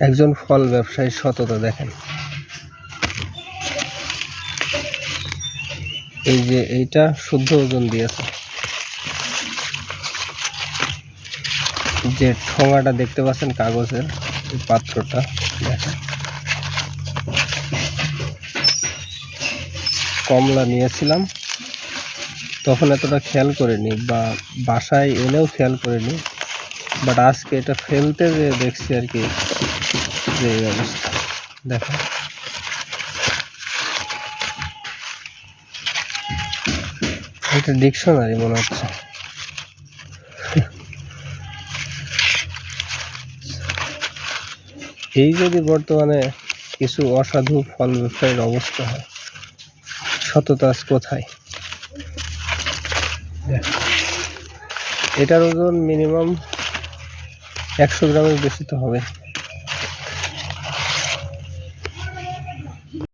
একজন ফল ব্যবসায়ীর সততা দেখেন। এই যে এইটা শুদ্ধ ওজন দিয়েছে, যে ঠোঙাটা দেখতে পাচ্ছেন কাগজের, এই পাত্রটা দেখেন। কমলা নিয়েছিলাম তখন এতটা খেয়াল করিনি, বা বাসায় এনেও খেয়াল করিনি, বাট আজকে এটা ফেলতে যে দেখছি আর কি, যে অবস্থা দেখেন। এটা ডিকশনারি মনে হচ্ছে। এই যদি বর্তমানে কিছু অসাধু ফল ব্যবসায়ীর অবস্থা হয়, সততা কোথায়? এটার ওজন মিনিমাম 100 গ্রামের বেশি তো হবে।